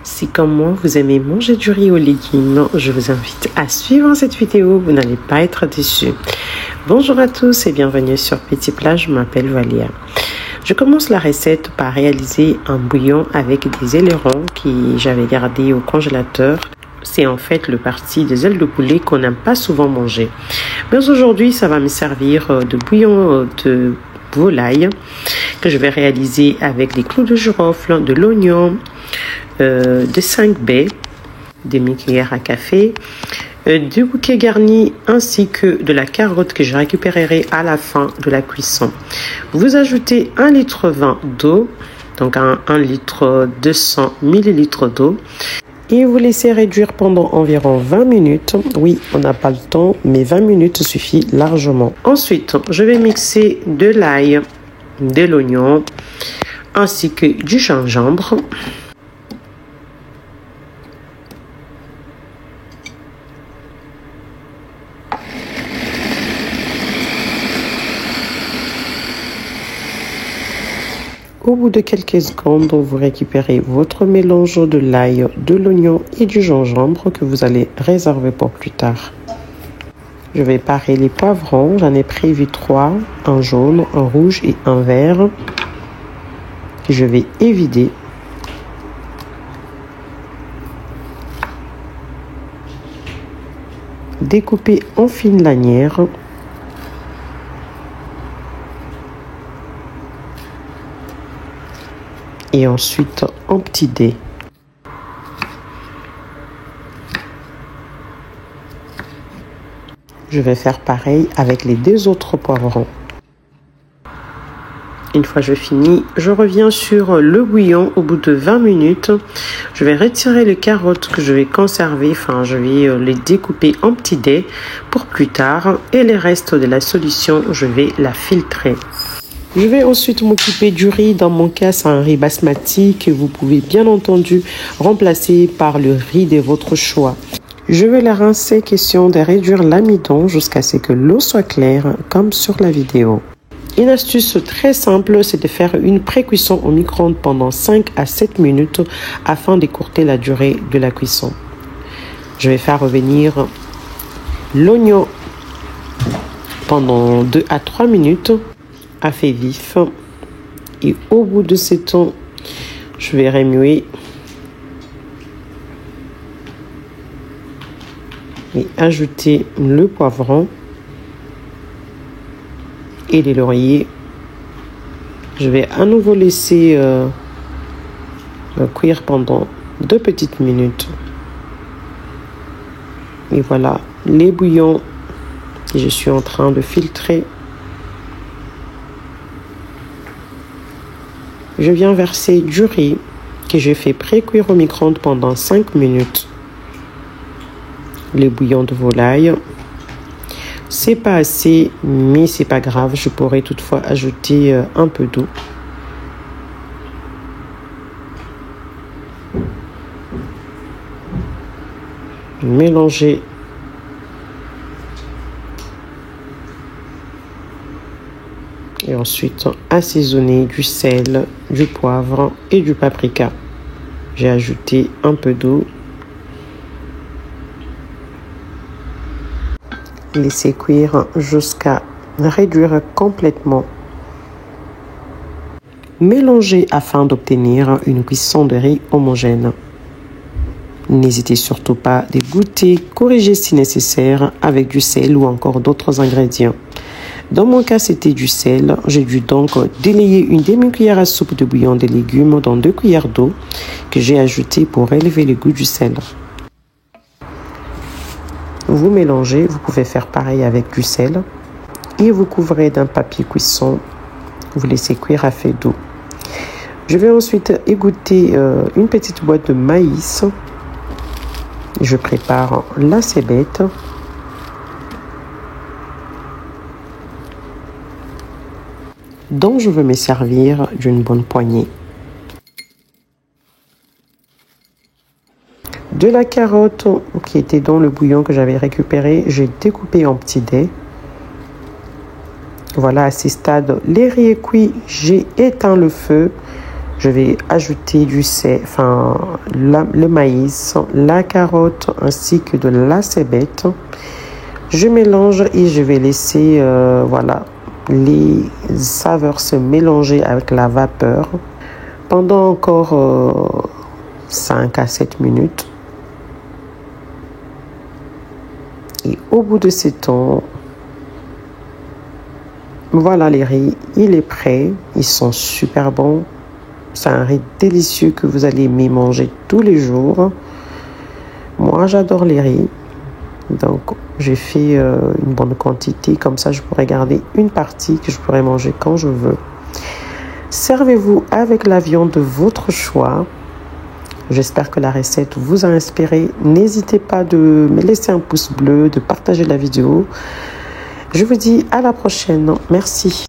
Si comme moi vous aimez manger du riz aux légumes, je vous invite à suivre cette vidéo, vous n'allez pas être déçus. Bonjour à tous et bienvenue sur Petit Plat, je m'appelle Valia. Je commence la recette par réaliser un bouillon avec des ailerons que j'avais gardés au congélateur. C'est en fait le parti des ailes de poulet qu'on n'aime pas souvent manger. Mais aujourd'hui, ça va me servir de bouillon de volaille que je vais réaliser avec des clous de girofle, de l'oignon, de 5 baies, demi-cuillère à café, du bouquet garni ainsi que de la carotte que je récupérerai à la fin de la cuisson. Vous ajoutez 1,20 litre d'eau, donc 1 litre 200 ml d'eau. Et vous laissez réduire pendant environ 20 minutes. Oui, on n'a pas le temps, mais 20 minutes suffit largement. Ensuite, je vais mixer de l'ail, de l'oignon, ainsi que du gingembre. Au bout de quelques secondes, vous récupérez votre mélange de l'ail, de l'oignon et du gingembre que vous allez réserver pour plus tard. Je vais parer les poivrons. J'en ai prévu 3, un jaune, un rouge et un vert. Je vais évider. Découper en fines lanières. Et ensuite en petits dés. Je vais faire pareil avec les 2 autres poivrons. Une fois je finis, je reviens sur le bouillon au bout de 20 minutes. Je vais retirer les carottes que je vais conserver, je vais les découper en petits dés pour plus tard. Et les restes de la solution, je vais la filtrer. Je vais ensuite m'occuper du riz. Dans mon cas, c'est un riz basmati que vous pouvez bien entendu remplacer par le riz de votre choix. Je vais la rincer, question de réduire l'amidon jusqu'à ce que l'eau soit claire, comme sur la vidéo. Une astuce très simple, c'est de faire une pré-cuisson au micro-ondes pendant 5 à 7 minutes afin d'écourter la durée de la cuisson. Je vais faire revenir l'oignon pendant 2 à 3 minutes. À feu vif, et au bout de ce temps, je vais remuer et ajouter le poivron et les lauriers. Je vais à nouveau laisser cuire pendant 2 petites minutes. Et voilà les bouillons que je suis en train de filtrer. Je viens verser du riz que j'ai fait pré-cuire au micro-ondes pendant 5 minutes. Les bouillons de volaille. C'est pas assez, mais c'est pas grave. Je pourrais toutefois ajouter un peu d'eau. Mélanger. Et ensuite assaisonner du sel, du poivre et du paprika. J'ai ajouté un peu d'eau. Laissez cuire jusqu'à réduire complètement. Mélangez afin d'obtenir une cuisson de riz homogène. N'hésitez surtout pas de goûter, corriger si nécessaire avec du sel ou encore d'autres ingrédients. Dans mon cas, c'était du sel. J'ai dû donc délayer une demi-cuillère à soupe de bouillon de légumes dans 2 cuillères d'eau que j'ai ajouté pour élever le goût du sel. Vous mélangez, vous pouvez faire pareil avec du sel et vous couvrez d'un papier cuisson. Vous laissez cuire à feu doux. Je vais ensuite égoutter une petite boîte de maïs. Je prépare la cébette. Dont je veux me servir d'une bonne poignée. De la carotte qui était dans le bouillon que j'avais récupéré, j'ai découpé en petits dés. Voilà, à ce stade, les riz est cuit, j'ai éteint le feu. Je vais ajouter le maïs, la carotte ainsi que de la cébette. Je mélange et je vais laisser les saveurs se mélanger avec la vapeur pendant encore 5 à 7 minutes. Et au bout de ce temps, voilà, les riz, il est prêt. Ils sont super bons. C'est un riz délicieux que vous allez aimer manger tous les jours. Moi, j'adore les riz. Donc, j'ai fait une bonne quantité. Comme ça, je pourrais garder une partie que je pourrais manger quand je veux. Servez-vous avec la viande de votre choix. J'espère que la recette vous a inspiré. N'hésitez pas de me laisser un pouce bleu, de partager la vidéo. Je vous dis à la prochaine. Merci.